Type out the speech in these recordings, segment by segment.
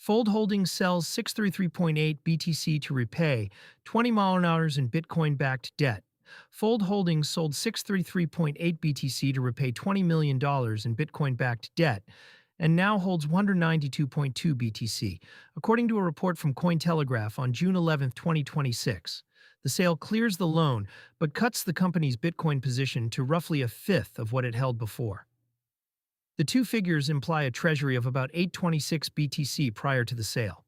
Fold Holdings sells 633.8 BTC to Repay, 20 mile-an-hours in Bitcoin-backed debt. Fold Holdings sold 633.8 BTC to repay $20 million in Bitcoin-backed debt, and now holds 192.2 BTC, according to a report from Cointelegraph on June 11, 2026. The sale clears the loan, but cuts the company's Bitcoin position to roughly a fifth of what it held before. The two figures imply a treasury of about 826 BTC prior to the sale.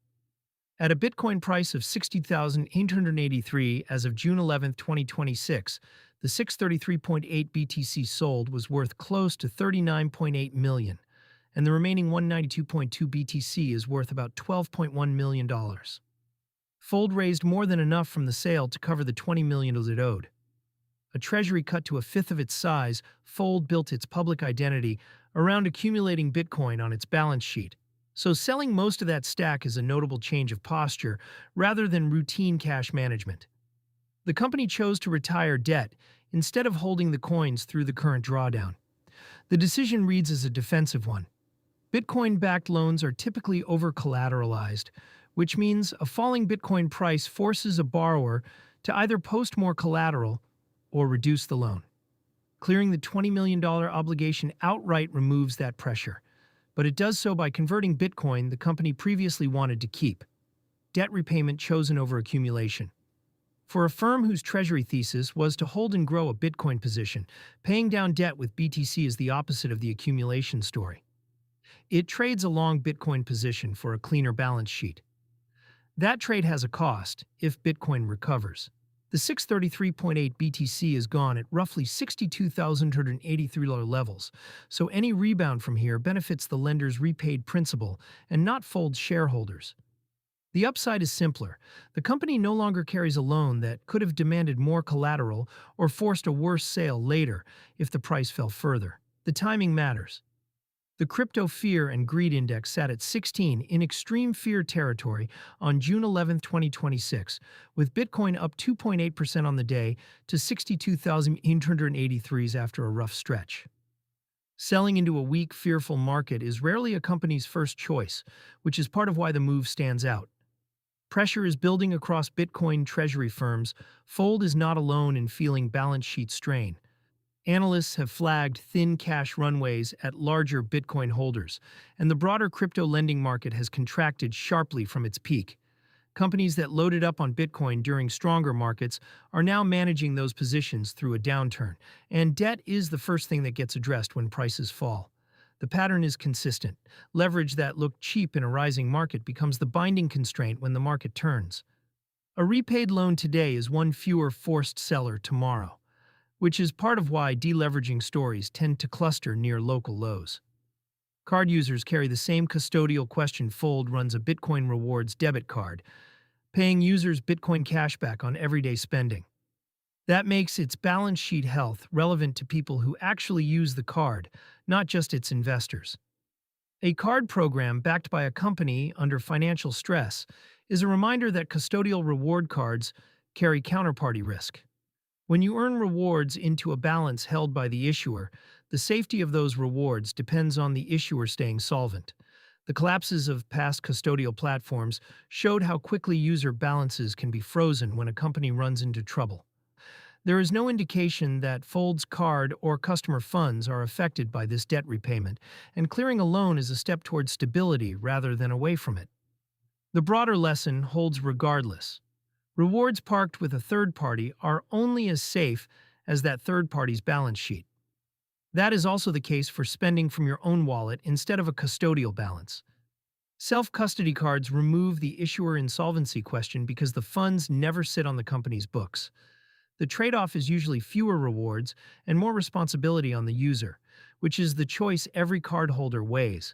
At a Bitcoin price of 60,883 as of June 11, 2026, the 633.8 BTC sold was worth close to $39.8 million, and the remaining 192.2 BTC is worth about $12.1 million. Fold raised more than enough from the sale to cover the $20 million it owed. A treasury cut to a fifth of its size, Fold built its public identity around accumulating Bitcoin on its balance sheet. So selling most of that stack is a notable change of posture rather than routine cash management. The company chose to retire debt instead of holding the coins through the current drawdown. The decision reads as a defensive one. Bitcoin-backed loans are typically over-collateralized, which means a falling Bitcoin price forces a borrower to either post more collateral or reduce the loan. Clearing the $20 million obligation outright removes that pressure, but it does so by converting Bitcoin the company previously wanted to keep. Debt repayment chosen over accumulation. For a firm whose treasury thesis was to hold and grow a Bitcoin position, paying down debt with BTC is the opposite of the accumulation story. It trades a long Bitcoin position for a cleaner balance sheet. That trade has a cost if Bitcoin recovers. The 633.8 BTC is gone at roughly $62,183 levels, so any rebound from here benefits the lender's repaid principal and not Fold's shareholders. The upside is simpler. The company no longer carries a loan that could have demanded more collateral or forced a worse sale later if the price fell further. The timing matters. The Crypto Fear and Greed Index sat at 16 in extreme fear territory on June 11, 2026, with Bitcoin up 2.8% on the day to 62,883 after a rough stretch. Selling into a weak, fearful market is rarely a company's first choice, which is part of why the move stands out. Pressure is building across Bitcoin treasury firms. Fold is not alone in feeling balance sheet strain. Analysts have flagged thin cash runways at larger Bitcoin holders, and the broader crypto lending market has contracted sharply from its peak. Companies that loaded up on Bitcoin during stronger markets are now managing those positions through a downturn, and debt is the first thing that gets addressed when prices fall. The pattern is consistent. Leverage that looked cheap in a rising market becomes the binding constraint when the market turns. A repaid loan today is one fewer forced seller tomorrow, which is part of why deleveraging stories tend to cluster near local lows. Card users carry the same custodial question. Fold runs a Bitcoin rewards debit card, paying users Bitcoin cashback on everyday spending. That makes its balance sheet health relevant to people who actually use the card, not just its investors. A card program backed by a company under financial stress is a reminder that custodial reward cards carry counterparty risk. When you earn rewards into a balance held by the issuer, the safety of those rewards depends on the issuer staying solvent. The collapses of past custodial platforms showed how quickly user balances can be frozen when a company runs into trouble. There is no indication that Fold's card or customer funds are affected by this debt repayment, and clearing a loan is a step towards stability rather than away from it. The broader lesson holds regardless. Rewards parked with a third party are only as safe as that third party's balance sheet. That is also the case for spending from your own wallet instead of a custodial balance. Self-custody cards remove the issuer insolvency question because the funds never sit on the company's books. The trade-off is usually fewer rewards and more responsibility on the user, which is the choice every cardholder weighs.